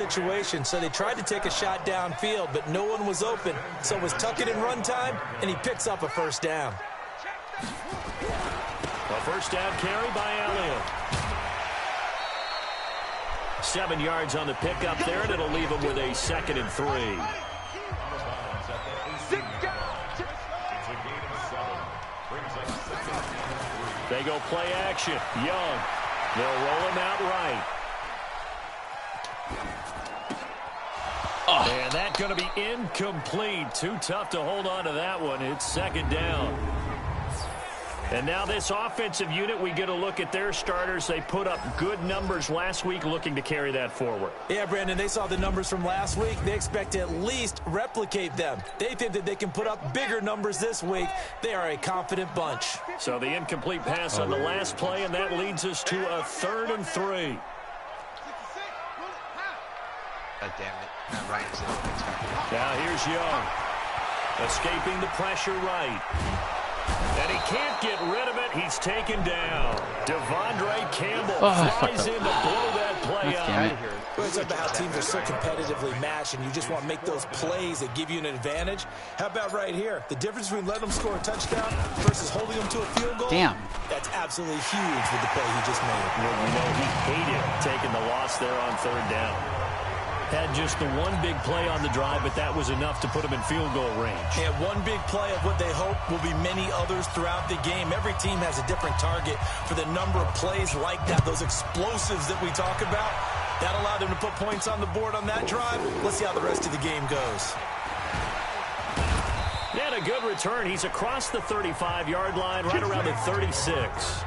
situation, so they tried to take a shot downfield, but no one was open. So it was tuck it in run time, and he picks up a first down. A first down carry by Elliott. 7 yards on the pickup there, and it'll leave him with a 2nd and 3. They go play action. Young. They'll roll him out right. And that's going to be incomplete. Too tough to hold on to that one. It's 2nd down. And now this offensive unit, we get a look at their starters. They put up good numbers last week, looking to carry that forward. Yeah, Brandon, they saw the numbers from last week. They expect to at least replicate them. They think that they can put up bigger numbers this week. They are a confident bunch. So the incomplete pass on the last play, and that leads us to a 3rd and 3. God damn it. Ryan's in. Now here's Young. Escaping the pressure right. And he can't get rid of it. He's taken down. Devondre Campbell flies in to blow that play out. It's about how teams are so competitively matched, and you just want to make those plays that give you an advantage. How about right here? The difference between letting them score a touchdown versus holding them to a field goal? Damn. That's absolutely huge with the play he just made. Well, you know, he hated taking the loss there on 3rd down. Had just the one big play on the drive, but that was enough to put him in field goal range. And one big play of what they hope will be many others throughout the game. Every team has a different target for the number of plays like that, those explosives that we talk about. That allowed them to put points on the board on that drive. Let's see how the rest of the game goes. And a good return. He's across the 35-yard line, right around the 36.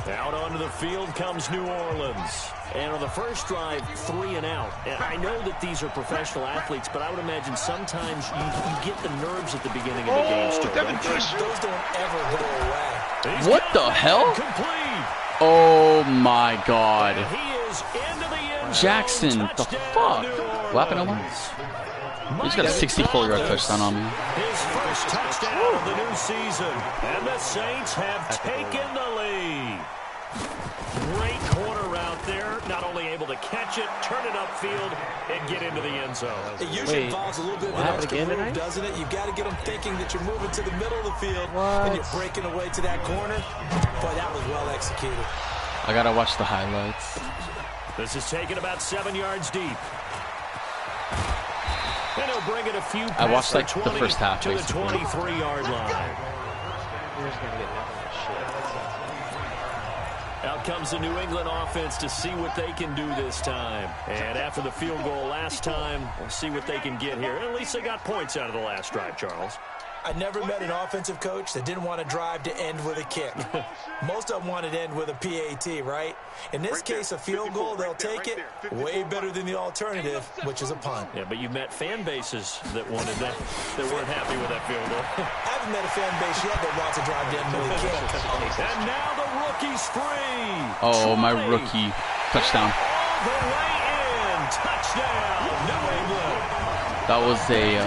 Out onto the field comes New Orleans. And on the first drive, 3 and out. And I know that these are professional athletes, but I would imagine sometimes you get the nerves at the beginning of the game still. Those don't ever go away. What the hell? Complete. Oh my God. And he is into the end zone. Jackson, the fuck? What happened to him? He's got a 64-yard touchdown on me. His first touchdown of the new season. And the Saints have taken the lead. Great corner route there. Not only able to catch it, turn it upfield, and get into the end zone. It usually involves a little bit of an extra move, doesn't it? You've got to get them thinking that you're moving to the middle of the field and you're breaking away to that corner. Boy, that was well executed. I got to watch the highlights. This is taken about 7 yards deep. And he'll bring it a few I watched like the first half to the 23-yard line. Out comes the New England offense to see what they can do this time. And after the field goal last time, we'll see what they can get here. At least they got points out of the last drive, Charles. I never met an offensive coach that didn't want to drive to end with a kick. Most of them wanted to end with a PAT, right? In this case, a field goal, they'll take it. Way better than the alternative, which is a punt. Yeah, but you've met fan bases that wanted that weren't happy with that field goal. I haven't met a fan base yet that wants to drive to end with a kick. And now the rookie's free. Oh, my rookie touchdown. All the way in. Touchdown, New England. That was a,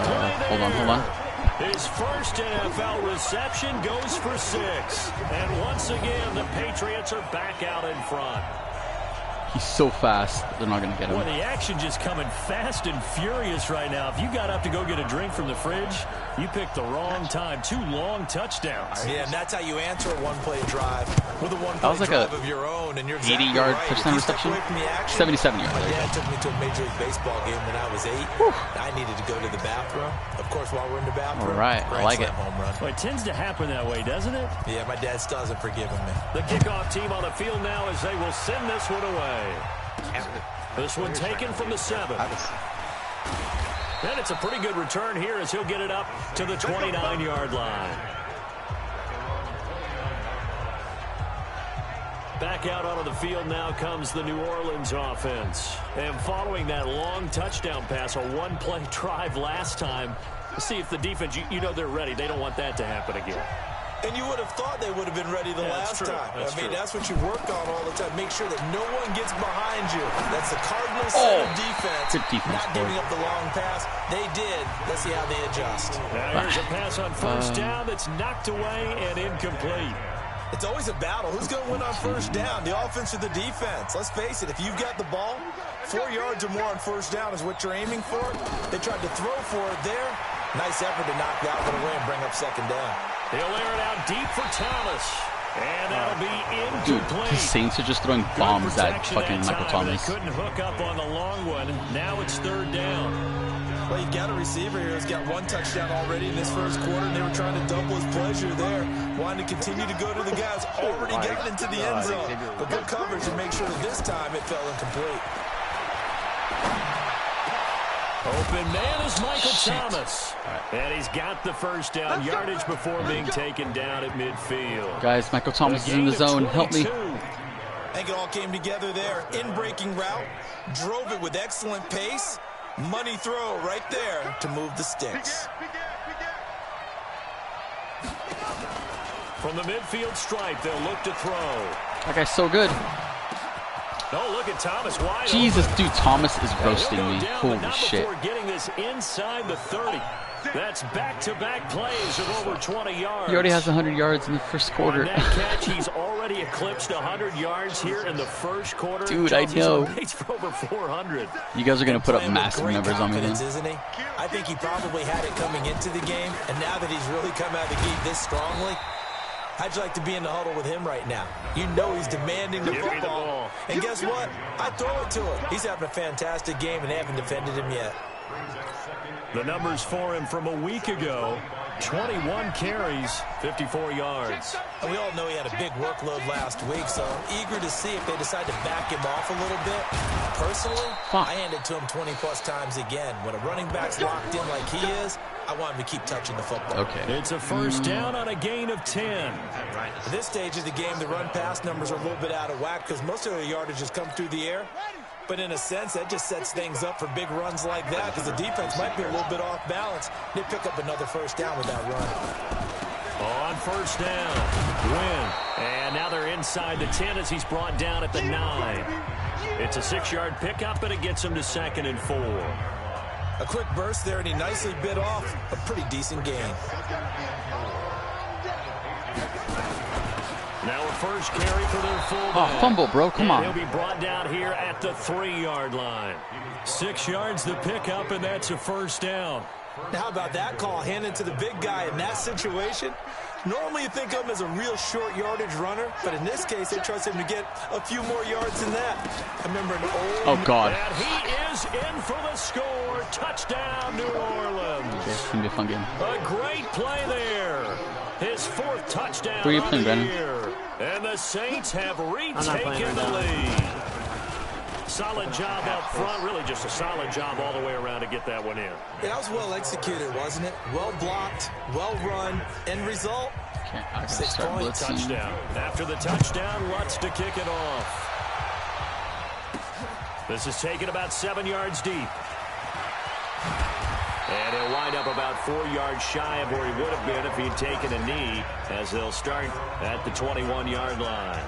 hold on. His first NFL reception goes for 6. And once again, the Patriots are back out in front. He's so fast, they're not going to get him. Boy, the action just coming fast and furious right now. If you got up to go get a drink from the fridge, you picked the wrong time. 2 long touchdowns. Yeah, and that's how you answer a one-play drive with a one-play like drive of your own. And you're 80-yard touchdown reception? 77 yards. My dad took me to a Major League Baseball game when I was 8. I needed to go to the bathroom. Of course, while we're in the bathroom, all right, I like it. Home run. Well, it tends to happen that way, doesn't it? Yeah, my dad still hasn't forgiven me. The kickoff team on the field now as they will send this one away. This one taken from the 7. And it's a pretty good return here as he'll get it up to the 29-yard line. Back out onto the field now comes the New Orleans offense. And following that long touchdown pass, a one-play drive last time, let's see if the defense, you know they're ready. They don't want that to happen again. And you would have thought they would have been ready the last time. That's what you work on all the time. Make sure that no one gets behind you. That's the Cardinals' set of defense. Good defense. Not giving up the long pass. They did. Let's see how they adjust. Now here's a pass on first down that's knocked away and incomplete. It's always a battle. Who's going to win on first down, the offense or the defense? Let's face it, if you've got the ball, 4 yards or more on first down is what you're aiming for. They tried to throw for it there. Nice effort to knock that one away and bring up second down. He'll air it out deep for Thomas. And that'll be incomplete. Dude, the Saints are just throwing bombs at fucking Michael Thomas. They couldn't hook up on the long one. Now it's third down. Well, you've got a receiver here who's got 1 touchdown already in this first quarter, and they were trying to double his pleasure there, wanting to continue to go to the guys already getting into the end zone. But good coverage and make sure that this time it fell incomplete. Open man is Michael Thomas. And he's got the first down yardage before being taken down at midfield. Guys, Michael Thomas is in the zone. Help me. I think it all came together there. In-breaking route. Drove it with excellent pace. Money throw right there to move the sticks. From the midfield stripe, they'll look to throw. That guy's so good. Oh, look at Thomas wide Jesus, open. dude, Thomas is roasting me. Holy shit. Before getting this inside the 30. That's back-to-back plays of over 20 yards. He already has 100 yards in the first quarter. On that catch, he's already eclipsed 100 yards here in the first quarter. Dude, I know. He's for over 400. You guys are going to put up massive numbers on me then. Isn't he? I think he probably had it coming into the game, and now that he's really come out of the gate this strongly, how'd you like to be in the huddle with him right now? You know he's demanding the football. And guess what? I throw it to him. He's having a fantastic game, and they haven't defended him yet. The numbers for him from a week ago, 21 carries, 54 yards. And we all know he had a big workload last week, so I'm eager to see if they decide to back him off a little bit. Personally, I hand it to him 20-plus times again. When a running back's locked in like he is, I want him to keep touching the football. Okay. It's a first down on a gain of 10. At this stage of the game, the run-pass numbers are a little bit out of whack because most of the yardage has come through the air. But in a sense, that just sets things up for big runs like that because the defense might be a little bit off balance. They pick up another first down with that run. On first down, Wynn. And now they're inside the 10 as he's brought down at the 9. It's a 6-yard pickup, but it gets him to 2nd and 4. A quick burst there, and he nicely bit off a pretty decent gain. Now a first carry for their fullback. Oh, fumble, bro. Come on. He'll be brought down here at the 3-yard line. 6 yards the pickup, and that's a first down. Now, how about that call handed to the big guy in that situation? Normally you think of him as a real short yardage runner, but in this case, they trust him to get a few more yards than that. I remember an old... Oh, God. And he is in for the score. Touchdown, New Orleans. Okay, it's going to be a fun game. A great play there. His 4th touchdown Where are you of playing, the Brandon? year. And the Saints have retaken the lead. Solid job up front. Really just a solid job all the way around to get that one in. Yeah, that was well executed, wasn't it? Well blocked, well run. End result, Okay, I gotta 6 start points. blitzing. Touchdown. After the touchdown, Lutz to kick it off. This is taken about 7 yards deep. And he'll wind up about 4 yards shy of where he would have been if he'd taken a knee, as they'll start at the 21-yard line.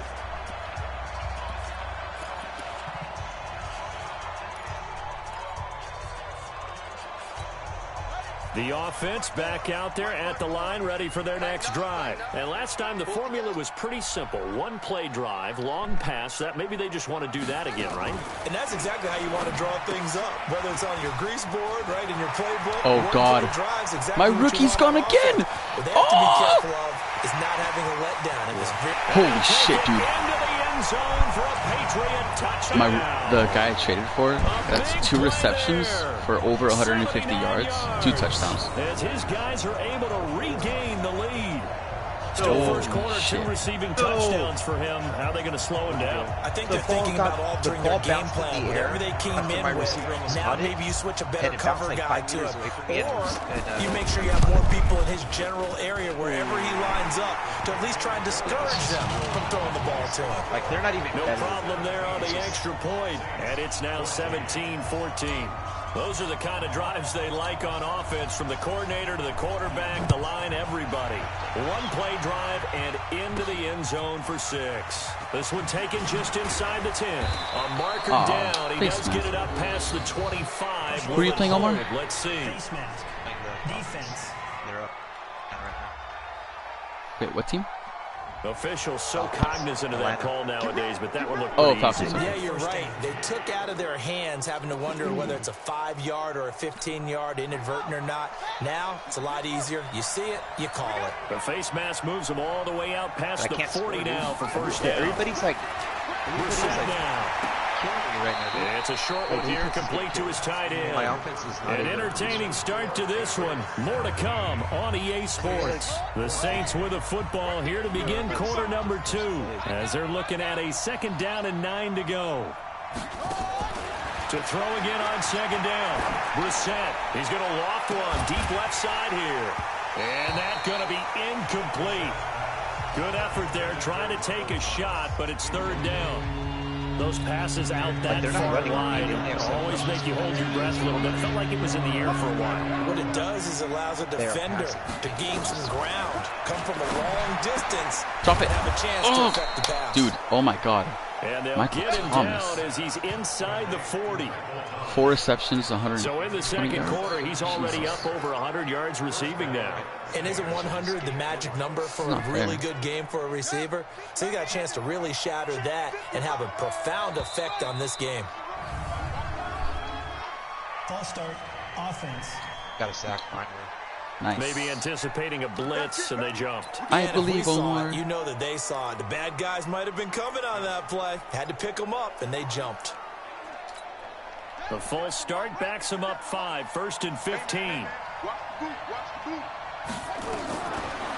The offense back out there at the line, ready for their next drive. And last time, the formula was pretty simple. 1-play drive, long pass. That maybe they just want to do that again, right? And that's exactly how you want to draw things up, whether it's on your grease board, right, in your playbook. Oh, God. Drives, exactly My rookie's gone again. What they have to be careful of is not having a letdown. It was Holy shit, dude. Into the end zone for a Patriot touchdown. The guy I traded for, that's 2 receptions for over 150 yards, 2 touchdowns. As his guys are able to regain the lead. Still first quarter, shit. 2 receiving touchdowns for him. How are they going to slow him down? I think they're thinking about altering their game plan. Whatever they came in with, now maybe you switch a better cover guy to it. Or you make sure you have more people in his general area wherever he lines up to at least try and discourage them from throwing the ball to him. Like, they're not even... No problem there on the extra point. And it's now 17-14. Those are the kind of drives they like on offense, from the coordinator to the quarterback, the line, everybody. 1-play drive and into the end zone for 6. This one taken just inside the 10. A marker down. He does get it up past the 25. Who are you playing, Omar? Let's see. Defense. Defense. They're up. Right now. Wait, what team? Officials so cognizant of that call nowadays, but that one looked pretty easy. Yeah, you're right. They took out of their hands having to wonder whether it's a 5-yard or a 15-yard inadvertent or not. Now, it's a lot easier. You see it, you call it. The face mask moves them all the way out past the 40 now for first down. Everybody's like now. killing me right now. It's a short one here, complete to his tight end. My offense is not an entertaining start to this one. More to come on EA Sports. The Saints with a football here to begin quarter number 2 as they're looking at a second down and 9 to go. To throw again on second down. Brissett, he's going to loft one deep left side here. And that's going to be incomplete. Good effort there trying to take a shot, but it's third down. Those passes out that far wide always make you hold your breath a little bit. Felt like it was in the air for a while. What it does is allows a defender to gain some ground, come from a long distance, drop it, and have a chance to affect the pass. Dude, oh my God. And they'll Michael get him Thomas. down as he's inside the 40. 4 receptions, 100. So in the second quarter, he's already up over 100 yards receiving now. And isn't 100 the magic number for a really good game for a receiver? So he got a chance to really shatter that and have a profound effect on this game. False start, offense. Got a sack finally. Nice. Maybe anticipating a blitz, and they jumped. I believe Omar. You know that they saw it. The bad guys might have been coming on that play. Had to pick them up, and they jumped. The full start backs him up 5, 1st and 15.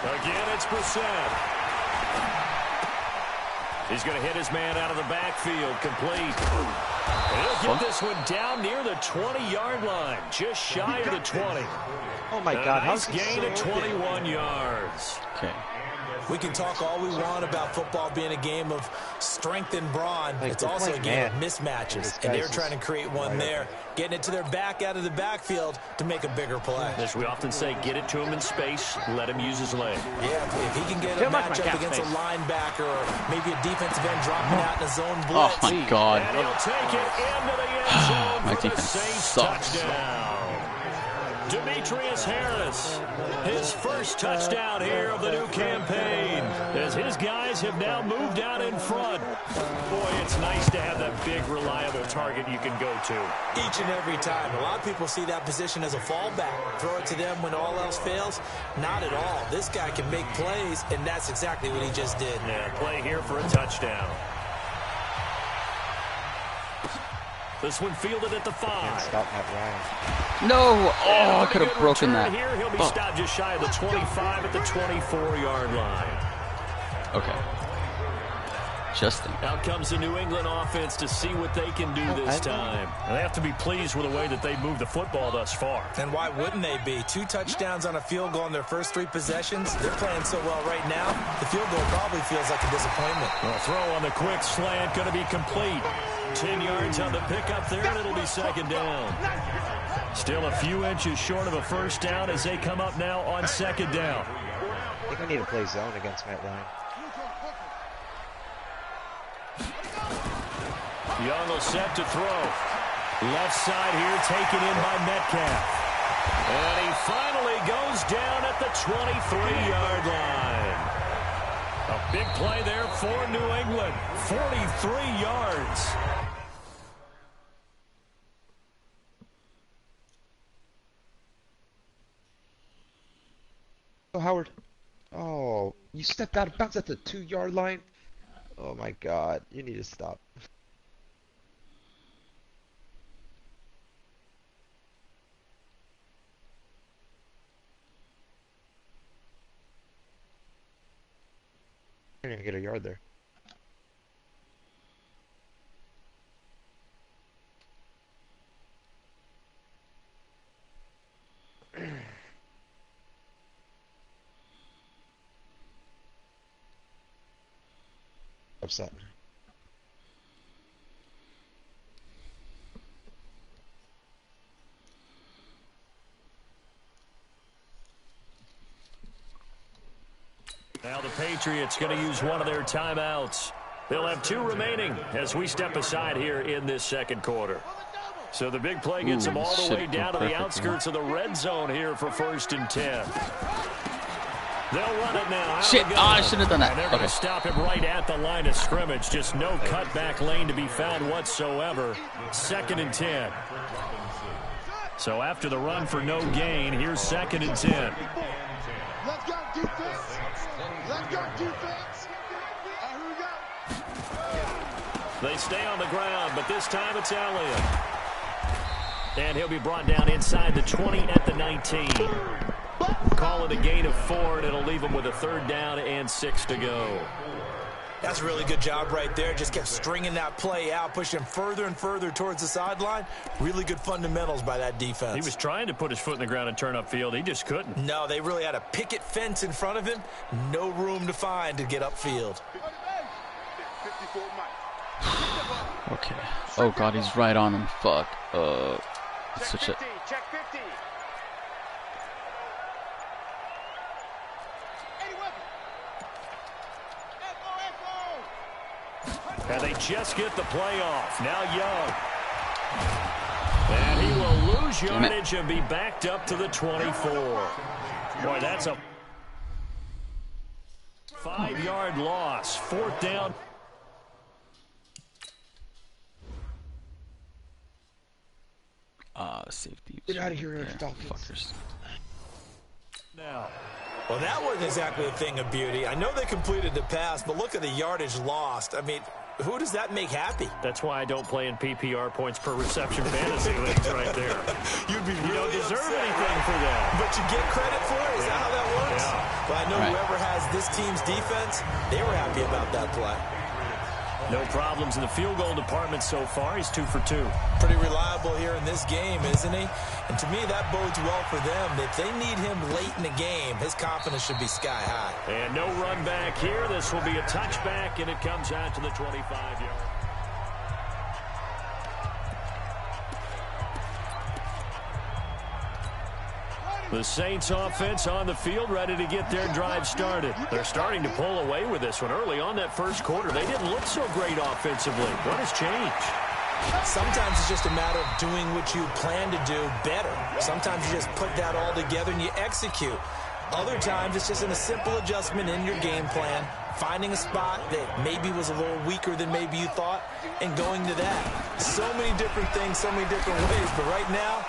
Again, it's Brissett. He's going to hit his man out of the backfield, complete. He'll get this one down near the 20-yard line, just shy of the 20. Oh, my God. Nice gain of 21 yards. Okay. We can talk all we want about football being a game of strength and brawn. It's also a game of mismatches, and they're trying to create one there, getting it to their back out of the backfield to make a bigger play. As we often say, get it to him in space, let him use his leg. Yeah, if he can get a matchup against a linebacker or maybe a defensive end dropping out in a zone blitz. Oh, my God. And he'll take it into the end zone My for the defense Saints sucks. touchdown. Demetrius Harris, his first touchdown here of the new campaign, as his guys have now moved out in front. Boy, it's nice to have that big, reliable target you can go to. Each and every time. A lot of people see that position as a fallback. Throw it to them when all else fails. Not at all. This guy can make plays, and that's exactly what he just did. Yeah, play here for a touchdown. This one fielded at the 5. Stop Matt Ryan. No! Oh, I could have broken that. Here, he'll be stopped just shy of the 25 at the 24-yard line. Okay. Justin. Out comes the New England offense to see what they can do this time. And they have to be pleased with the way that they've moved the football thus far. And why wouldn't they be? 2 touchdowns on a field goal in their first 3 possessions. They're playing so well right now, the field goal probably feels like a disappointment. A throw on the quick slant going to be complete. 10 yards on the pickup there, and it'll be second down. Still a few inches short of a first down as they come up now on second down. I think I need to play zone against Matt Ryan. Young will set to throw. Left side here taken in by Metcalf. And he finally goes down at the 23-yard line. A big play there for New England. 43 yards. Oh, Howard. Oh, you stepped out of bounds at the 2-yard line? Oh, my God. You need to stop. You're going to get a yard there. Upset. Now the Patriots going to use one of their timeouts. They'll have 2 remaining as we step aside here in this second quarter. So the big play gets them all the way down to the outskirts of the red zone here for 1st and 10. They'll run it now. Shit, I should have done that. And they're going Okay. to stop him right at the line of scrimmage. Just no cutback lane to be found whatsoever. 2nd and 10. So after the run for no gain, here's 2nd and 10. Let's go, defense. Let's go, defense. Here we go. They stay on the ground, but this time it's Elliott. And he'll be brought down inside the 20 at the 19. Call it a gain of 4, and it'll leave him with a 3rd down and 6 to go. That's a really good job right there. Just kept stringing that play out, pushing him further and further towards the sideline. Really good fundamentals by that defense. He was trying to put his foot in the ground and turn upfield. He just couldn't. No, they really had a picket fence in front of him. No room to find to get upfield. Okay. Oh God, he's right on him. Fuck. It's such a. Check 50. And they just get the play off. Now Young. And he will lose yardage and be backed up to the 24. Boy, that's a 5-yard loss. 4th down. Safety. Get out of here, Okay, Dolphins. fuckers. Now. Well, that wasn't exactly a thing of beauty. I know they completed the pass, but look at the yardage lost. I mean, who does that make happy? That's why I don't play in PPR points per reception fantasy leagues right there. You'd be You don't really deserve upset, anything right? for that. But you get credit for it? Is that how that works? Yeah. Well, I know Right. whoever has this team's defense, they were happy about that play. No problems in the field goal department so far. He's 2 for 2. Pretty reliable here in this game, isn't he? And to me, that bodes well for them. If they need him late in the game, his confidence should be sky high. And no run back here. This will be a touchback, and it comes out to the 25-yard. The Saints offense on the field, ready to get their drive started. They're starting to pull away with this one. Early on that first quarter, they didn't look so great offensively. What has changed? Sometimes it's just a matter of doing what you plan to do better. Sometimes you just put that all together and you execute. Other times it's just a simple adjustment in your game plan, finding a spot that maybe was a little weaker than maybe you thought, and going to that. So many different things, so many different ways, but right now,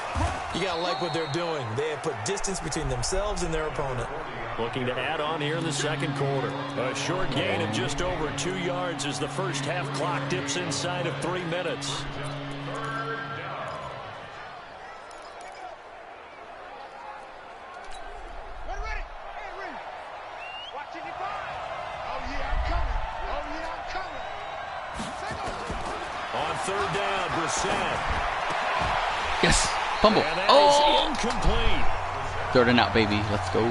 you got to like what they're doing. They have put distance between themselves and their opponent. Looking to add on here in the second quarter. A short gain of just over 2 yards as the first half clock dips inside of 3 minutes. On 3rd down, Brissett. Yes. Fumble. And that Oh. is incomplete. 3rd and out, baby. Let's go.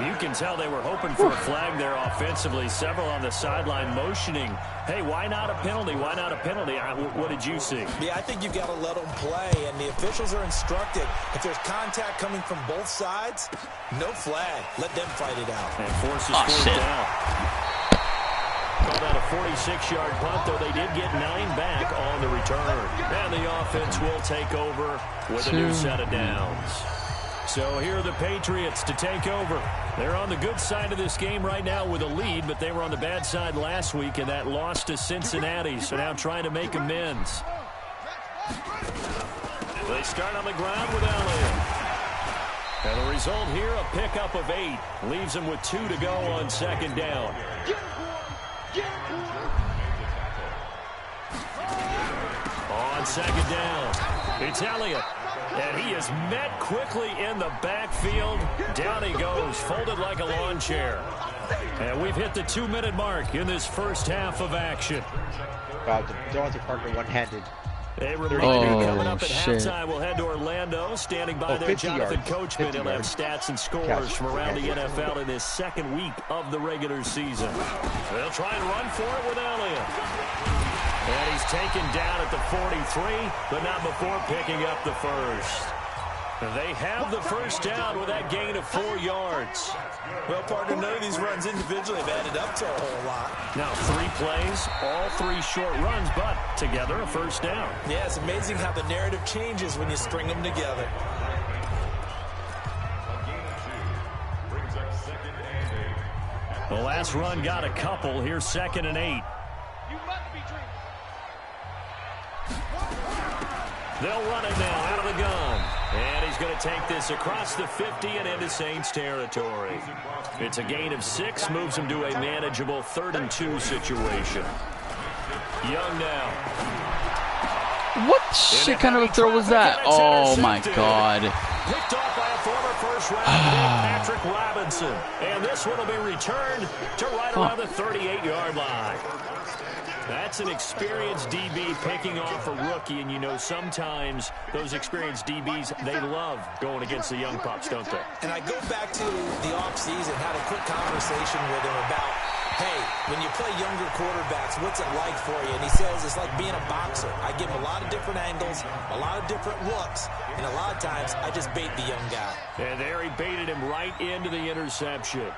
You can tell they were hoping for a flag there offensively. Several on the sideline motioning, hey, why not a penalty? Why not a penalty? What did you see? Yeah, I think you've got to let them play, and the officials are instructed. If there's contact coming from both sides, no flag. Let them fight it out. And forces Oh, 4th shit. down. Called out a 46-yard punt, though they did get 9 back on the return. And the offense will take over with a new set of downs. So here are the Patriots to take over. They're on the good side of this game right now with a lead, but they were on the bad side last week in that loss to Cincinnati, so now trying to make amends. They start on the ground with Elliott. And the result here, a pickup of 8. Leaves them with 2 to go on 2nd down. On 2nd down, it's Elliott. And he is met quickly in the backfield. Down he goes, folded like a lawn chair. And we've hit the 2-minute mark in this first half of action. Wow, Devontae Parker one-handed. They remain to be Oh, coming up at shit. halftime. We'll head to Orlando. Standing by there, 50 Jonathan yards. Coachman. 50 He'll have yards. stats and scores Catch. from around the Catch. NFL in this second week of the regular season. They'll try and run for it with Elliott. And he's taken down at the 43, but not before picking up the first. They have the first down with that gain of 4 yards. Well, partner, none of these runs individually have added up to a whole lot. Now 3 plays, all 3 short runs, but together a first down. Yeah, it's amazing how the narrative changes when you string them together. The last run got a couple. Here's 2nd and 8. They'll run it now out of the gun. And he's going to take this across the 50 and into Saints territory. It's a gain of 6, moves him to a manageable 3rd and 2 situation. Young now. What shit kind of a throw was that? Oh my God. Picked off by a former first-round pick, Patrick Robinson. And this one will be returned to right around the 38-yard line. That's an experienced DB picking off a rookie, and you know sometimes those experienced DBs, they love going against the young pups, don't they? And I go back to the offseason, had a quick conversation with him about, hey, when you play younger quarterbacks, what's it like for you? And he says it's like being a boxer. I give him a lot of different angles, a lot of different looks, and a lot of times I just bait the young guy. And there he baited him right into the interception.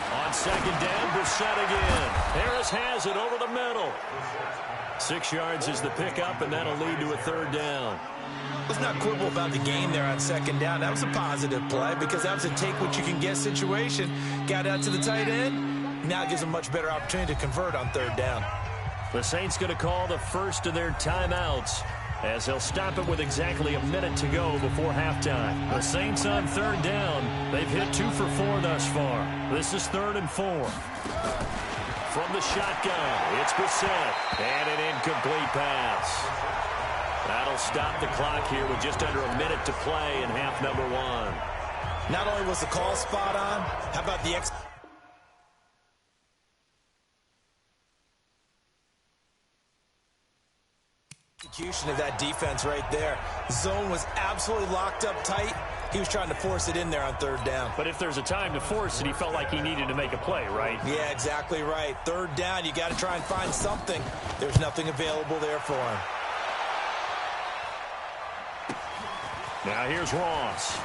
On 2nd down, Brissett again. Harris has it over the middle. 6 yards is the pickup, and that'll lead to a 3rd down. Let's not quibble about the game there on 2nd down. That was a positive play because that was a take-what-you-can-get situation. Got out to the tight end. Now it gives them a much better opportunity to convert on 3rd down. The Saints going to call the first of their timeouts as they'll stop it with exactly a minute to go before halftime. The Saints on 3rd down. They've hit 2 for 4 thus far. This is 3rd and 4. From the shotgun, it's Brissett. And an incomplete pass. That'll stop the clock here with just under a minute to play in half number 1. Not only was the call spot on, how about the execution of that defense right there. Zone was absolutely locked up tight. He was trying to force it in there on 3rd down. But if there's a time to force it, he felt like he needed to make a play, right? Yeah, exactly right. 3rd down, you got to try and find something. There's nothing available there for him. Now here's Ross.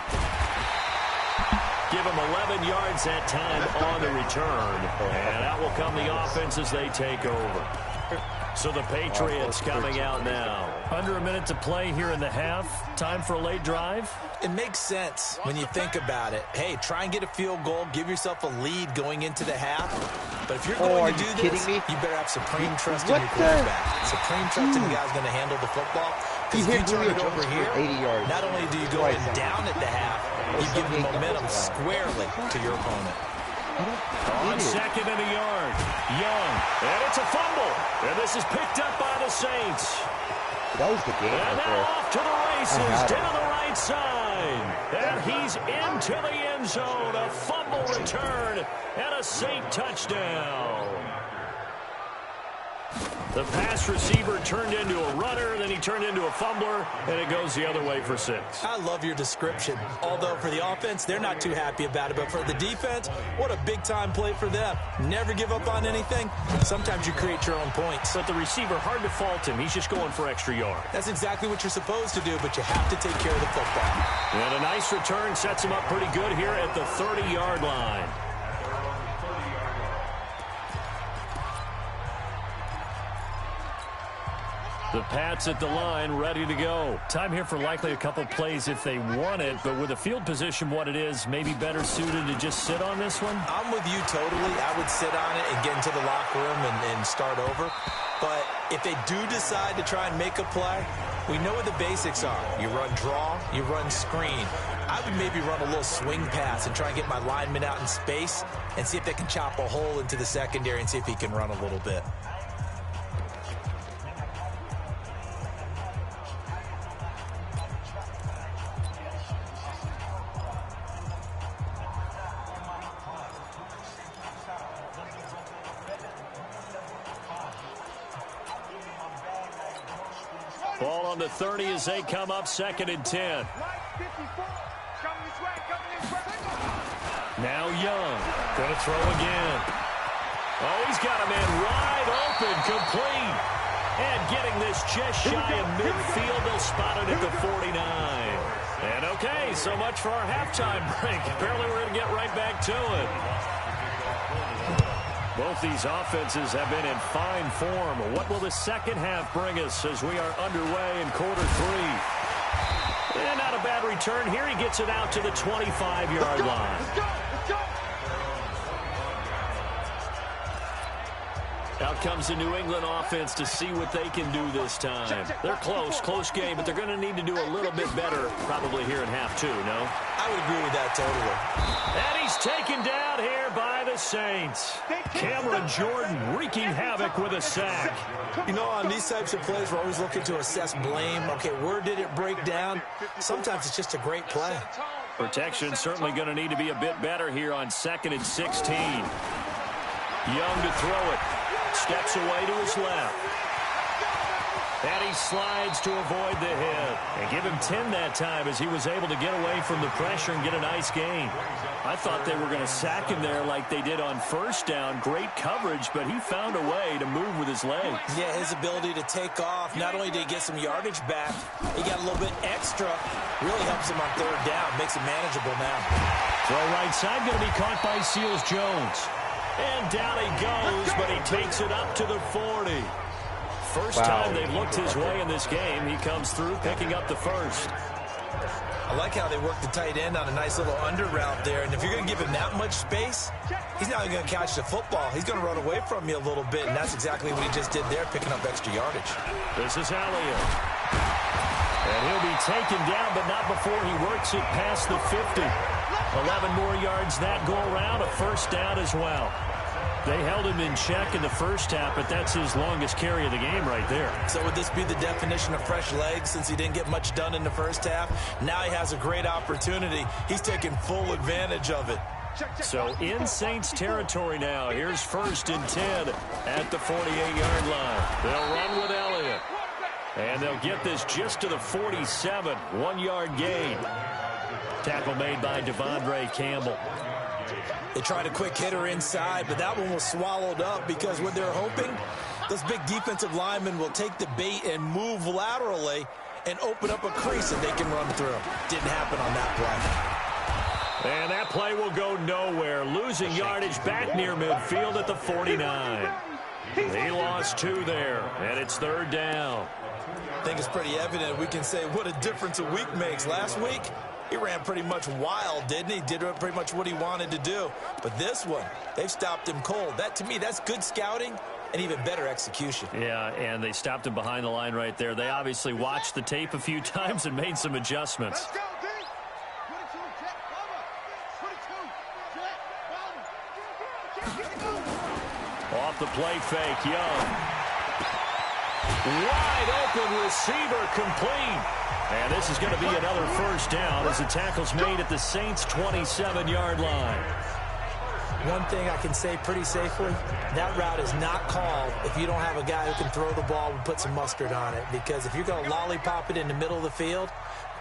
Give him 11 yards that time on the return. And out will come the offense as they take over. So the Patriots coming out now. Under a minute to play here in the half. Time for a late drive. It makes sense when you think about it. Hey, try and get a field goal. Give yourself a lead going into the half. But if you're going to do this, you better have supreme trust in your quarterback. Supreme trust in the guy's going to handle the football. Because if you turn it over here, 80 yards. not only do you go down at the half, you give the momentum squarely to your opponent. On 2nd and a yard. Young. And it's a fumble. And this is picked up by the Saints. That was the game. And now off to the races down the right side. And he's into the end zone. A fumble return and a Saint touchdown. The pass receiver turned into a runner, then he turned into a fumbler, and it goes the other way for 6. I love your description. Although for the offense, they're not too happy about it. But for the defense, what a big-time play for them. Never give up on anything. Sometimes you create your own points. But the receiver, hard to fault him. He's just going for extra yards. That's exactly what you're supposed to do, but you have to take care of the football. And a nice return sets him up pretty good here at the 30-yard line. The Pats at the line, ready to go. Time here for likely a couple plays if they want it, but with the field position what it is, maybe better suited to just sit on this one? I'm with you totally. I would sit on it and get into the locker room and start over. But if they do decide to try and make a play, we know what the basics are. You run draw, you run screen. I would maybe run a little swing pass and try and get my lineman out in space and see if they can chop a hole into the secondary and see if he can run a little bit. Ball on the 30 as they come up 2nd and 10. Now Young. Going to throw again. Oh, he's got a man wide open, complete. And getting this just shy of midfield. They'll spot it at the 49. And okay, so much for our halftime break. Apparently we're going to get right back to it. Both these offenses have been in fine form. What will the second half bring us as we are underway in quarter 3? And not a bad return here. He gets it out to the 25-yard line. Let's go! Out comes the New England offense to see what they can do this time. They're close game, but they're going to need to do a little bit better probably here in half two, no? I would agree with that totally. And he's taken down here by the Saints. Cameron Jordan wreaking havoc with a sack. You know, on these types of plays, we're always looking to assess blame. Okay, where did it break down? Sometimes it's just a great play. Protection certainly going to need to be a bit better here on 2nd and 16. Young to throw it. Steps away to his left. And he slides to avoid the hit. And give him 10 that time as he was able to get away from the pressure and get a nice gain. I thought they were going to sack him there like they did on first down. Great coverage, but he found a way to move with his legs. Yeah, his ability to take off. Not only did he get some yardage back, he got a little bit extra. Really helps him on 3rd down. Makes it manageable now. Throw right side going to be caught by Seals-Jones. And down he goes, but he takes it up to the 40. First time they've looked his way in this game. He comes through picking up the first. I like how they work the tight end on a nice little under route there. And if you're going to give him that much space, he's not going to catch the football. He's going to run away from you a little bit, and that's exactly what he just did there, picking up extra yardage. This is Elliott. And he'll be taken down, but not before he works it past the 50. 11 more yards that go around, a first down as well. They held him in check in the first half, but that's his longest carry of the game right there. So would this be the definition of fresh legs since he didn't get much done in the first half? Now he has a great opportunity. He's taking full advantage of it. So in Saints territory now. Here's 1st and 10 at the 48-yard line. They'll run with Elliott. And they'll get this just to the 47. 1-yard gain. Tackle made by Devondre Campbell. They tried a quick hitter inside, but that one was swallowed up because what they're hoping, those big defensive linemen will take the bait and move laterally and open up a crease that they can run through. Didn't happen on that play. And that play will go nowhere. Losing yardage back near midfield at the 49. He lost 2 there, and it's 3rd down. I think it's pretty evident. We can say what a difference a week makes. Last week, he ran pretty much wild, didn't he? Did pretty much what he wanted to do. But this one, they've stopped him cold. That, to me, that's good scouting and even better execution. Yeah, and they stopped him behind the line right there. They obviously watched the tape a few times and made some adjustments. Let's go, D. 22, check, cover. 22, Off the play fake, Young. Wide open receiver, complete. And this is going to be another first down as the tackle's made at the Saints' 27-yard line. One thing I can say pretty safely, that route is not called if you don't have a guy who can throw the ball and put some mustard on it. Because if you're going to lollipop it in the middle of the field,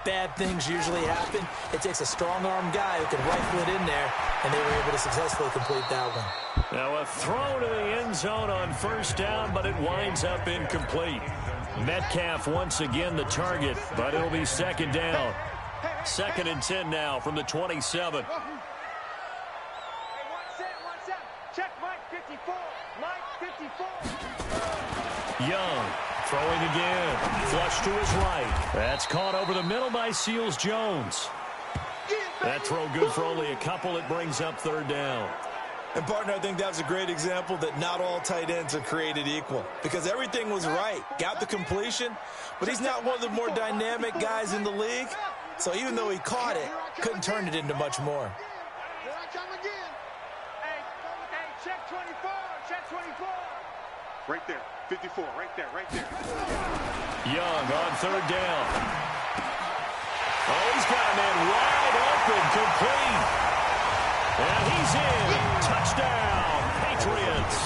bad things usually happen. It takes a strong-arm guy who can rifle it in there, and they were able to successfully complete that one. Now a throw to the end zone on first down, but it winds up incomplete. Metcalf once again the target, but it'll be 2nd down. 2nd and 10 now from the 27. Check Mike 54. Mike 54. Young throwing again. Flush to his right. That's caught over the middle by Seals-Jones. That throw good for only a couple. It brings up 3rd down. And, partner, I think that's a great example that not all tight ends are created equal. Because everything was right. Got the completion, but he's not one of the more dynamic guys in the league. So even though he caught it, couldn't turn it into much more. Here I come again. Hey, check 24. Check 24. Right there. 54. Right there. Right there. Young on 3rd down. Oh, he's got a man wide open, complete. And he's in. Touchdown, Patriots.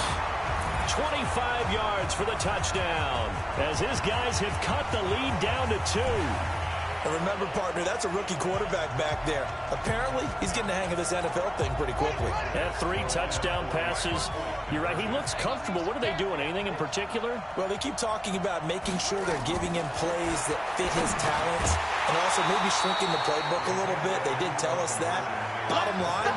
25 yards for the touchdown as his guys have cut the lead down to 2. And remember, partner, that's a rookie quarterback back there. Apparently, he's getting the hang of this NFL thing pretty quickly. Had 3 touchdown passes. You're right, he looks comfortable. What are they doing? Anything in particular? Well, they keep talking about making sure they're giving him plays that fit his talents and also maybe shrinking the playbook a little bit. They did tell us that. Bottom line,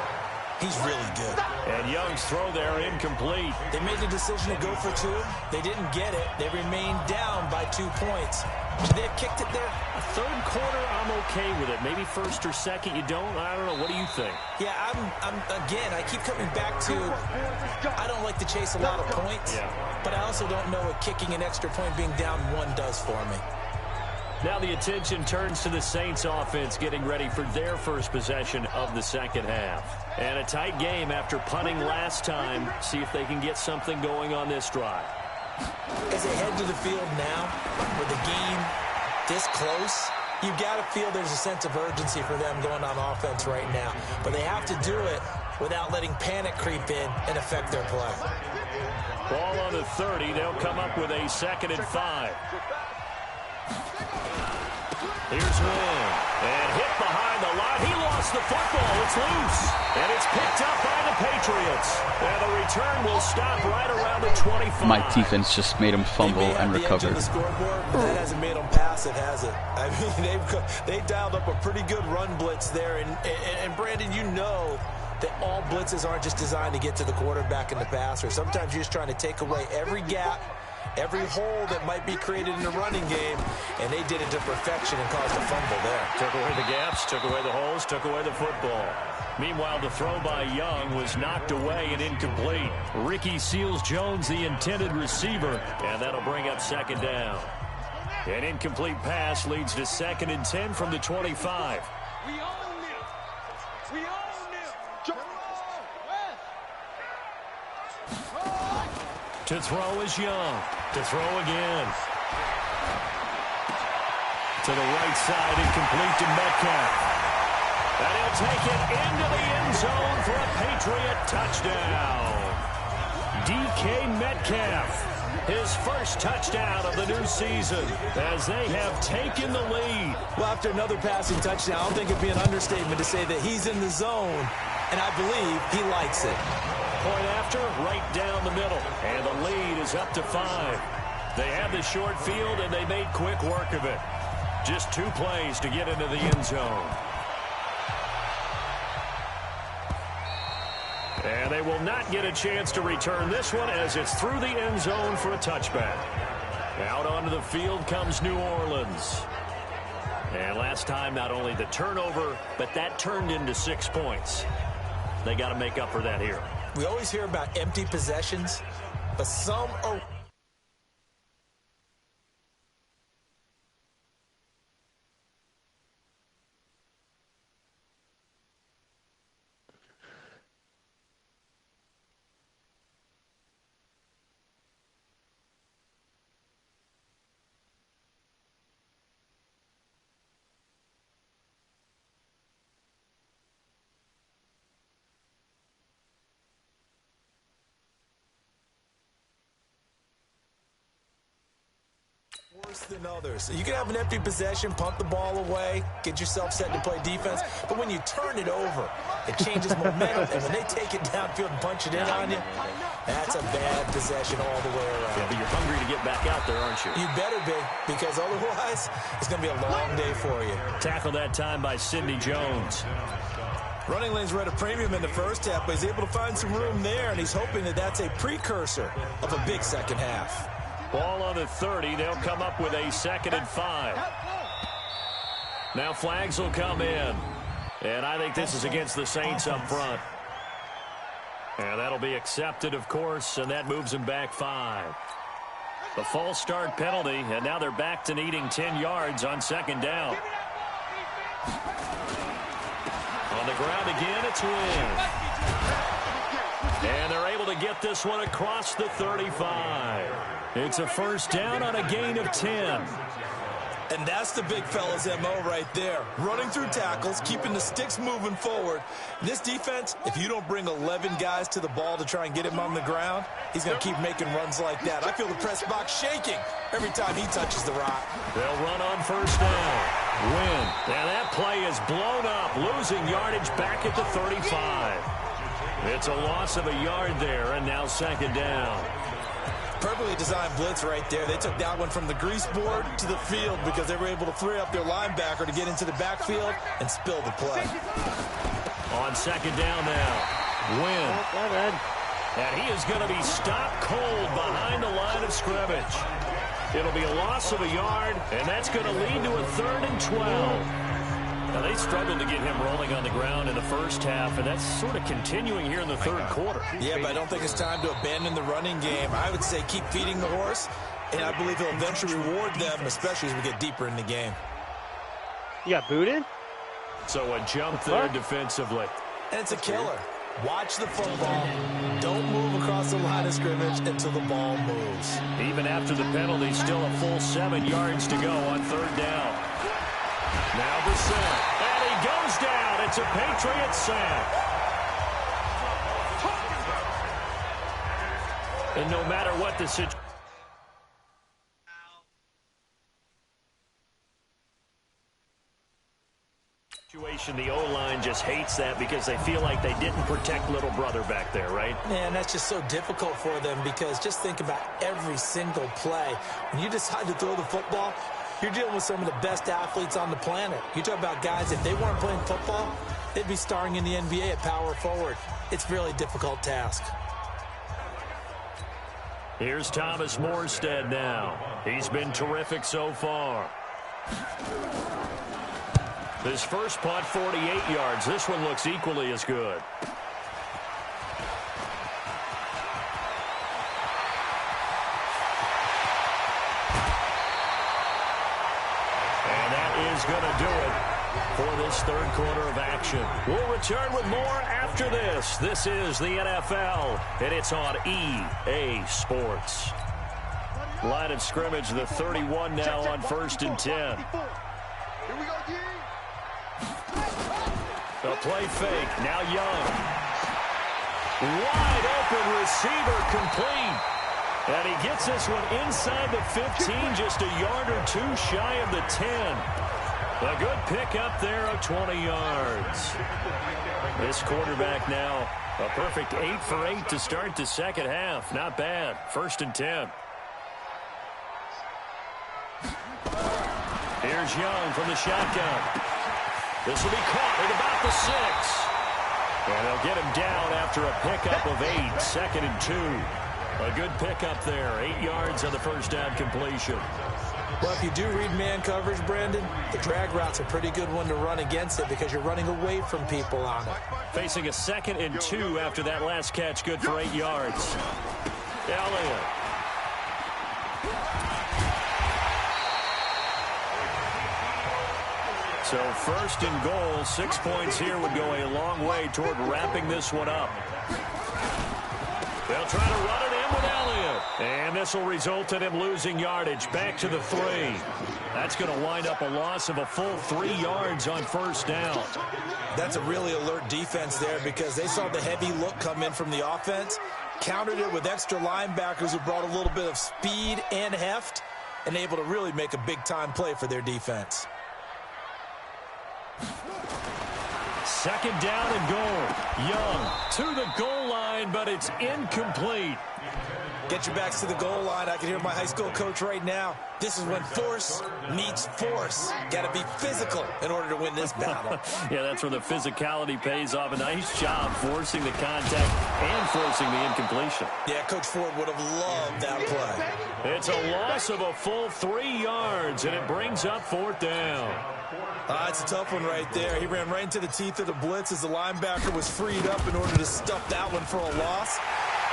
He's really good. And Young's throw there incomplete. They made the decision to go for 2. They didn't get it. They remained down by 2 points. Should they have kicked it there? A third quarter, I'm okay with it. Maybe first or second, you don't? I don't know. What do you think? Yeah, again, I keep coming back to, I don't like to chase a lot of points, but I also don't know what kicking an extra point being down 1 does for me. Now the attention turns to the Saints offense getting ready for their first possession of the second half. And a tight game after punting last time. See if they can get something going on this drive. As they head to the field now, with the game this close, you've got to feel there's a sense of urgency for them going on offense right now. But they have to do it without letting panic creep in and affect their play. Ball on the 30. They'll come up with a 2nd and 5. Here's Wynn. And hit behind the line. He lost the football. It's loose. And it's picked up by the Patriots. And the return will stop right around the 25. My defense just made him fumble and recover. The scoreboard, but that hasn't made them pass it, has it? I mean, they dialed up a pretty good run blitz there. And Brandon, you know that all blitzes aren't just designed to get to the quarterback and the passer. Sometimes you're just trying to take away every gap, every hole that might be created in the running game, and they did it to perfection and caused a fumble there. Took away the gaps, took away the holes, took away the football. Meanwhile, the throw by Young was knocked away and incomplete. Ricky Seals-Jones, the intended receiver, and that'll bring up 2nd down. An incomplete pass leads to 2nd and 10 from the 25. We own them. We own them. To throw is Young. To throw again. To the right side, incomplete to Metcalf. And he'll take it into the end zone for a Patriot touchdown. DK Metcalf, his first touchdown of the new season as they have taken the lead. Well, after another passing touchdown, I don't think it'd be an understatement to say that he's in the zone, and I believe he likes it. Point after, right down the middle. And the lead is up to 5. They have the short field, and they made quick work of it. Just 2 plays to get into the end zone. And they will not get a chance to return this one as it's through the end zone for a touchback. Out onto the field comes New Orleans. And last time, not only the turnover, but that turned into 6 points. They got to make up for that here. We always hear about empty possessions, but some are... worse than others. You can have an empty possession, punt the ball away, get yourself set to play defense, but when you turn it over, it changes momentum, and when they take it downfield and punch it in on you, that's a bad possession all the way around. Yeah, but you're hungry to get back out there, aren't you? You better be, because otherwise, it's going to be a long day for you. Tackled that time by Sidney Jones. Running lanes were at a premium in the first half, but he's able to find some room there, and he's hoping that that's a precursor of a big second half. Ball on the 30. They'll come up with a 2nd and 5. Now flags will come in. And I think this is against the Saints up front. And that'll be accepted, of course, and that moves them back 5. The false start penalty, and now they're back to needing 10 yards on 2nd down. On the ground again, it's Wynn. And they're able to get this one across the 35. It's a first down on a gain of 10. And that's the big fella's MO right there. Running through tackles, keeping the sticks moving forward. This defense, if you don't bring 11 guys to the ball to try and get him on the ground, he's going to keep making runs like that. I feel the press box shaking every time he touches the rock. They'll run on first down. Win. Now that play is blown up, losing yardage back at the 35. It's a loss of a yard there, and now 2nd down. Perfectly designed blitz right there. They took that one from the grease board to the field because they were able to free up their linebacker to get into the backfield and spill the play. On 2nd down now. Wynn. And he is going to be stopped cold behind the line of scrimmage. It'll be a loss of a yard, and that's going to lead to a 3rd and 12. Now, they struggled to get him rolling on the ground in the first half, and that's sort of continuing here in the third quarter. Yeah, but I don't think it's time to abandon the running game. I would say keep feeding the horse, and I believe he'll eventually reward them, especially as we get deeper in the game. You got booted? So a jump there defensively. And it's a killer. Watch the football. Don't move across the line of scrimmage until the ball moves. Even after the penalty, still a full 7 yards to go on 3rd down. Now the sack. And he goes down. It's a Patriot sack. And no matter what the situation. The O-line just hates that because they feel like they didn't protect little brother back there, right? Man, that's just so difficult for them because just think about every single play. When you decide to throw the football, you're dealing with some of the best athletes on the planet. You talk about guys, if they weren't playing football, they'd be starring in the NBA at power forward. It's a really difficult task. Here's Thomas Morstead now. He's been terrific so far. This first punt, 48 yards. This one looks equally as good. And that is going to do it for this third quarter of action. We'll return with more after this. This is the NFL, and it's on EA Sports. Line of scrimmage, the 31 now on 1st and 10. Here we go, D. The play fake, now Young. Wide open receiver complete. And he gets this one inside the 15, just a yard or two shy of the 10. A good pickup there of 20 yards. This quarterback now, a perfect 8 for 8 to start the second half. Not bad. 1st and 10. Here's Young from the shotgun. This will be caught at about the 6. And they'll get him down after a pickup of 8. 2nd and 2. A good pickup there. 8 yards on the first down completion. Well, if you do read man coverage, Brandon, the drag route's a pretty good one to run against it because you're running away from people on it. Facing a 2nd and 2 after that last catch. Good for 8 yards. Elliott. So 1st and goal, 6 points here would go a long way toward wrapping this one up. They'll try to run it in with Elliott. And this will result in him losing yardage back to the 3. That's going to wind up a loss of a full 3 yards on 1st down. That's a really alert defense there because they saw the heavy look come in from the offense, countered it with extra linebackers who brought a little bit of speed and heft, and able to really make a big-time play for their defense. 2nd down and goal. Young to the goal line, but it's incomplete. Get your backs to the goal line. I can hear my high school coach right now. This is when force meets force. Got to be physical in order to win this battle. Yeah, that's where the physicality pays off. A nice job forcing the contact and forcing the incompletion. Yeah, Coach Ford would have loved that play. It's a loss of a full 3 yards, and it brings up 4th down. It's a tough one right there. He ran right into the teeth of the blitz as the linebacker was freed up in order to stuff that one for a loss.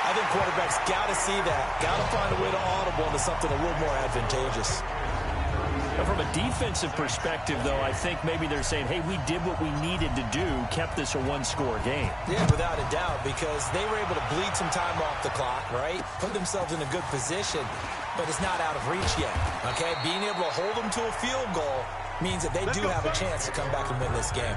I think quarterbacks got to see that. Got to find a way to audible into something a little more advantageous. From a defensive perspective, though, I think maybe they're saying, hey, we did what we needed to do, kept this a one-score game. Yeah, without a doubt, because they were able to bleed some time off the clock, right? Put themselves in a good position, but it's not out of reach yet, okay? Being able to hold them to a field goal means that they do have a chance to come back and win this game.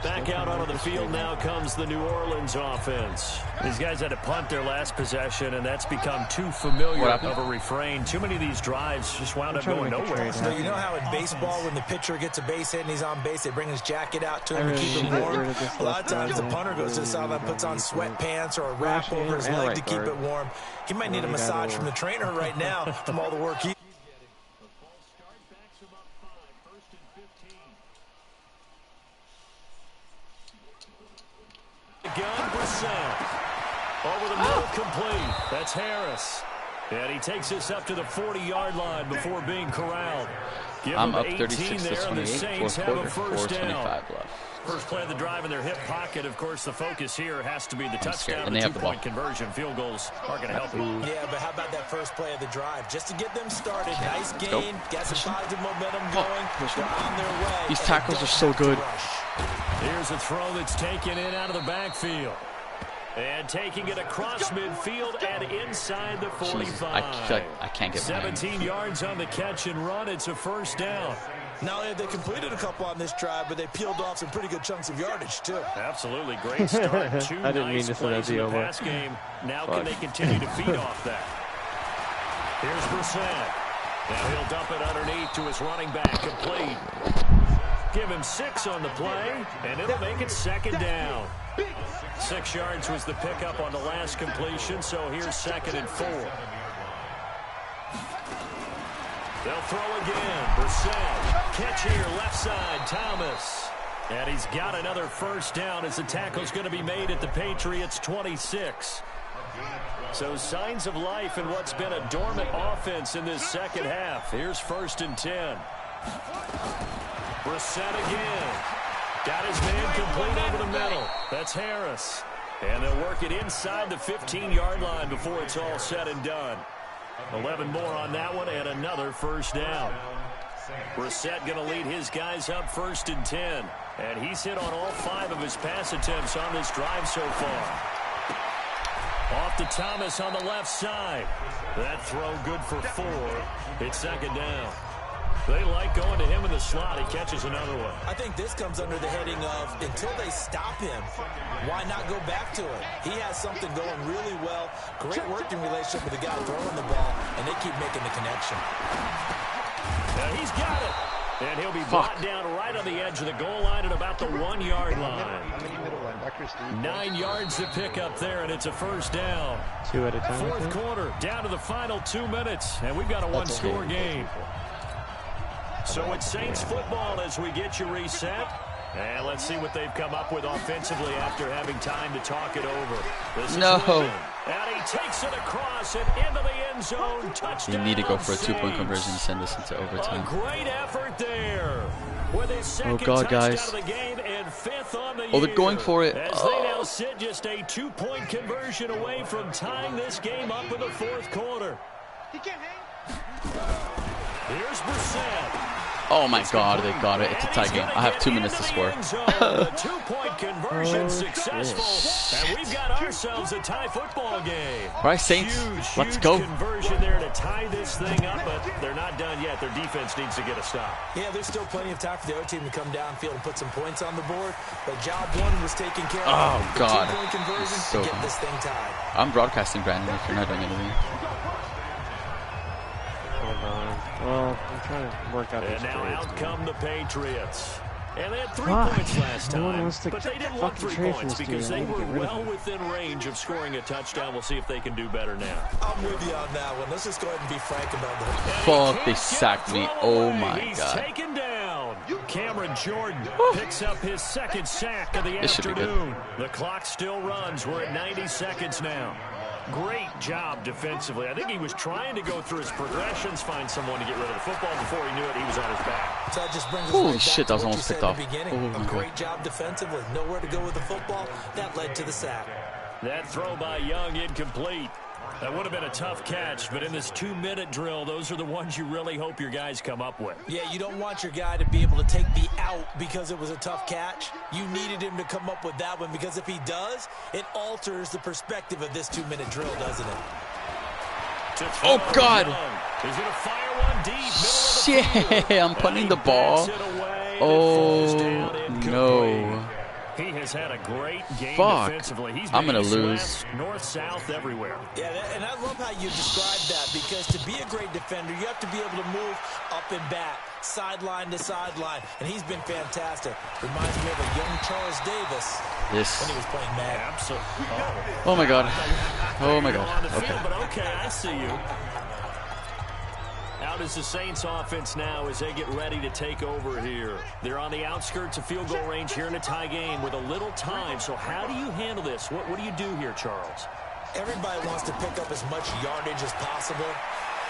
Back out onto the field now comes the New Orleans offense. These guys had to punt their last possession, and that's become too familiar of a refrain. Too many of these drives just wound up going nowhere. So you know how in baseball, when the pitcher gets a base hit and he's on base, they bring his jacket out to him to keep him warm? A lot of times the punter goes to the sideline, puts on sweatpants or a wrap over his leg to keep it warm. He might need a massage from the trainer right now from all the work he... Over the middle, complete. That's Harris. And he takes this up to the 40-yard line before being corralled. I'm up 36-28, fourth quarter, 4:25 left. First play of the drive in their hip pocket. Of course, the focus here has to be the touchdown. And they have the ball. Conversion. Field goals aren't going to help them. Yeah, but how about that first play of the drive? Just to get them started. Nice gain. Got some positive momentum going. They're on their way. These tackles are so good. Here's a throw that's taken in out of the backfield. And taking it across midfield and inside the 45. Jesus, I can't get 17 yards on the catch and run. It's a first down. Not only have they completed a couple on this drive, but they peeled off some pretty good chunks of yardage, too. Absolutely. Great start. Two I didn't nice mean to plays say in that the pass game. Now can they continue to feed off that? Here's Brissett. Now he'll dump it underneath to his running back. Complete. Give him 6 on the play, and it'll make it second down. 6 yards was the pickup on the last completion, so here's 2nd and 4. They'll throw again. Brissett. Catch here, left side, Thomas. And he's got another first down as the tackle's going to be made at the Patriots' 26. So signs of life in what's been a dormant offense in this second half. Here's 1st and 10. Brissett again. Got his man complete over the middle. That's Harris. And they'll work it inside the 15-yard line before it's all said and done. 11 more on that one and another first down. Brissett going to lead his guys up 1st and 10. And he's hit on all 5 of his pass attempts on this drive so far. Off to Thomas on the left side. That throw good for 4. It's 2nd down. They like going to him in the slot. He catches another one. I think this comes under the heading of until they stop him, why not go back to it? He has something going really well. Great working relationship with the guy throwing the ball, and they keep making the connection. Now he's got it. And he'll be brought down right on the edge of the goal line at about the 1-yard line. 9 yards to pick up there, and it's a first down. 2 at a time. 4th quarter, down to the final 2 minutes, and we've got a one-score game. So it's Saints football as we get you reset. And let's see what they've come up with offensively after having time to talk it over. This no. And he takes it across and into the end zone. Touchdown. You need to go for a 2-point conversion and send this into overtime. A great effort there. With his second God, guys. of the game and 5th on the year. They're going for it. As they now sit just a 2-point conversion away from tying this game up in the 4th quarter. He can't hang. Here's Brissett. Oh my God, they got it. It's a tie game. I have 2 minutes to score. The 2-point conversion successful. And we've got ourselves a tie football game. All right, Saints, let's go. Conversion there to tie this thing up, but they're not done yet. Their defense needs to get a stop. Yeah, there's still plenty of time for the other team to come downfield and put some points on the board. But job 1 was taken care of. Oh, God. 2-point conversion so to get this thing tied. I'm broadcasting, Brandon, if you're not doing anything. Well, I'm trying to work out. And now out come the Patriots. And they had 3 points last time, but they didn't want 3 points because they were well within range of scoring a touchdown. We'll see if they can do better now. I'm with you on that one. Let's just go ahead and be frank about that. Fuck, they sacked me. Oh my God. He's taken down. Cameron Jordan picks up his 2nd sack of the afternoon. The clock still runs. We're at 90 seconds now. Great job defensively. I think he was trying to go through his progressions, find someone to get rid of the football. Before he knew it, he was on his back. So that just brings us Holy right shit, that was almost picked off. A great job defensively. Nowhere to go with the football. That led to the sack. That throw by Young incomplete. That would have been a tough catch, but in this 2-minute drill, those are the ones you really hope your guys come up with. Yeah, you don't want your guy to be able to take the out because it was a tough catch. You needed him to come up with that one because if he does, it alters the perspective of this 2-minute drill, doesn't it? Oh, God. He's going to fire one deep. Shit, I'm punting the ball. Oh, no. He has had a great game defensively. He's I'm going to lose. West, north, south, everywhere. Yeah, and I love how you described that because to be a great defender, you have to be able to move up and back, sideline to sideline, and he's been fantastic. Reminds me of a young Charles Davis when he was playing Madden. Absolutely. Oh, my God. Oh, my God. Okay. But okay, I see you. Out is the Saints offense now as they get ready to take over here. They're on the outskirts of field goal range here in a tie game with a little time. So how do you handle this? What do you do here, Charles? Everybody wants to pick up as much yardage as possible.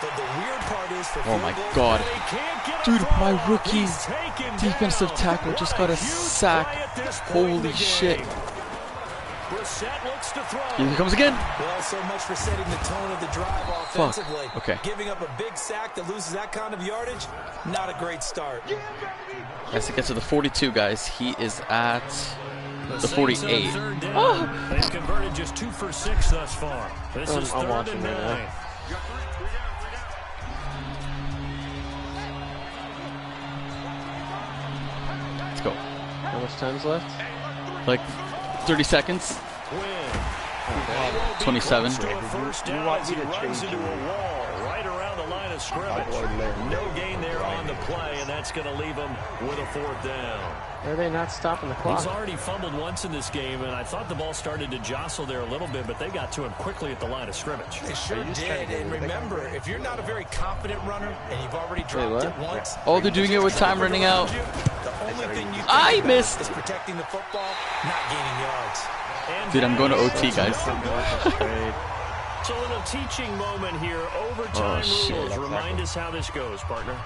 But the weird part is for Oh my God. Dude, my rookie defensive tackle just got a sack. Holy shit. Here he comes again. Well, so much for setting the tone of the drive offensively. Fuck. Okay. Giving up a big sack that loses that kind of yardage, not a great start. As it gets to the 42, guys, he is at the 48. Oh. They've converted just 2 for 6 thus far. This is 3rd and 9. Let's go. How much time's left? Like 30 seconds. 27. First down as he runs into a wall right around the line of scrimmage. No gain there on the play, and that's going to leave him with a 4th down. Are they not stopping the clock? He's already fumbled once in this game, and I thought the ball started to jostle there a little bit, but they got to him quickly at the line of scrimmage. They sure did, and remember, if you're not a very confident runner and you've already dropped it once... Oh, they're doing it with time running out. The only thing you I missed! is protecting the football, not gaining yards. Dude, I'm going to OT, guys. It's a little teaching moment here. Overtime rules. Remind us how this goes, partner.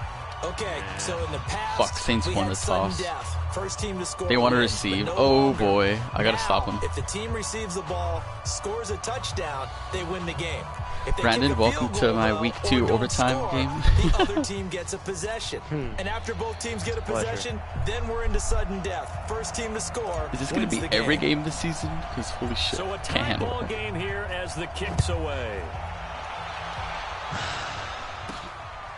Okay, so in the past, Fuck, Saints we won had the sudden toss. death. First team to score They want to wins, receive. but no Oh longer. boy, I gotta Now, stop them. If the team receives the ball, scores a touchdown, they win the game. If they Brandon, kick a welcome field to goal, my though, week or 2 don't overtime score, game. the other team gets a possession. And after both teams get a possession, then we're into sudden death. First team to score Is this going wins to be the every game this season? Because holy shit, So a can't tie handle ball it. game here as the kick's away.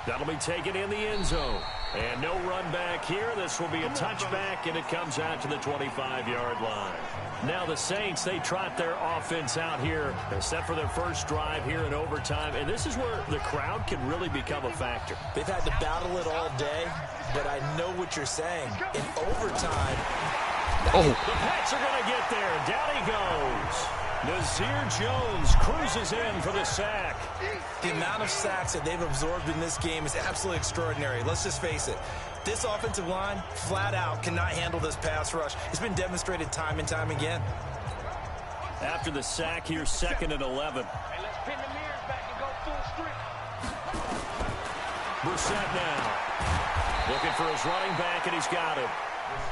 That'll be taken in the end zone. And no run back here. This will be a touchback, and it comes out to the 25-yard line. Now the Saints, they trot their offense out here, set for their first drive here in overtime. And this is where the crowd can really become a factor. They've had to battle it all day, but I know what you're saying. In overtime... Oh, The Pats are going to get there. Down he goes. Nazir Jones cruises in for the sack. The amount of sacks that they've absorbed in this game is absolutely extraordinary. Let's just face it. This offensive line, flat out, cannot handle this pass rush. It's been demonstrated time and time again. After the sack, here's 2nd and 11. Brissett now. Looking for his running back, and he's got it.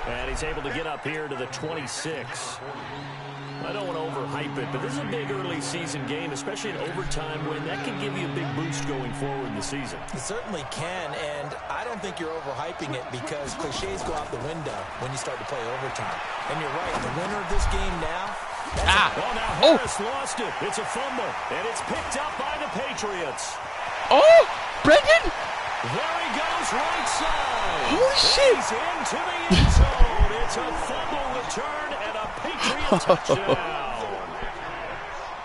And he's able to get up here to the 26. I don't want to overhype it, but this is a big early season game, especially an overtime win. That can give you a big boost going forward in the season. It certainly can, and I don't think you're overhyping it because cliches go out the window when you start to play overtime. And you're right, the winner of this game now... Well, now Harris lost it. It's a fumble, and it's picked up by the Patriots. oh, Brendan! There he goes, right side. Holy shit! He's into the end zone. It's a fumble return and a Patriot touchdown.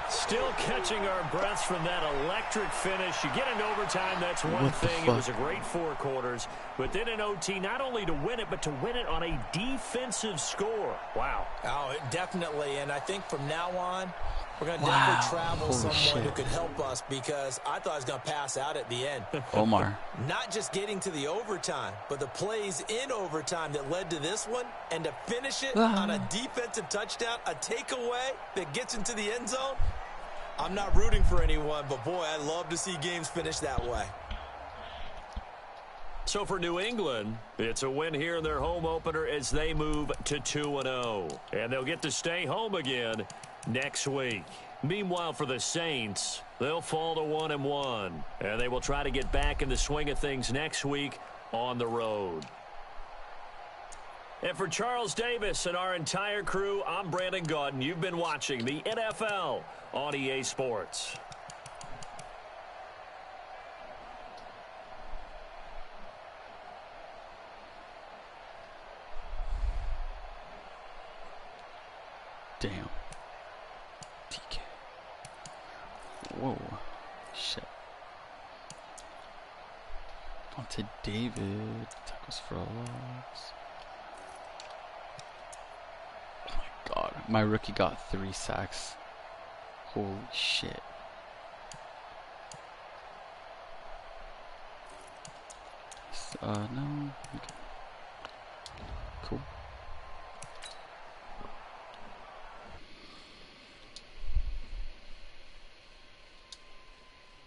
Still catching our breaths from that electric finish. You get into overtime, that's one thing. It was a great 4 quarters. But then in OT, not only to win it, but to win it on a defensive score. Wow. Oh, definitely, and I think from now on, we're going to definitely travel someone who could help us because I thought I was going to pass out at the end. Omar. Not just getting to the overtime, but the plays in overtime that led to this one, and to finish it on a defensive touchdown, a takeaway that gets into the end zone. I'm not rooting for anyone, but boy, I love to see games finish that way. So for New England, it's a win here in their home opener as they move to 2-0. And they'll get to stay home again next week. Meanwhile, for the Saints, they'll fall to 1-1. And they will try to get back in the swing of things next week on the road. And for Charles Davis and our entire crew, I'm Brandon Gaudin. You've been watching the NFL on EA Sports. Damn. TK. Whoa. Shit. Onto David. Tackles for a loss. Oh my god. My rookie got 3 sacks. Holy shit. No. Okay.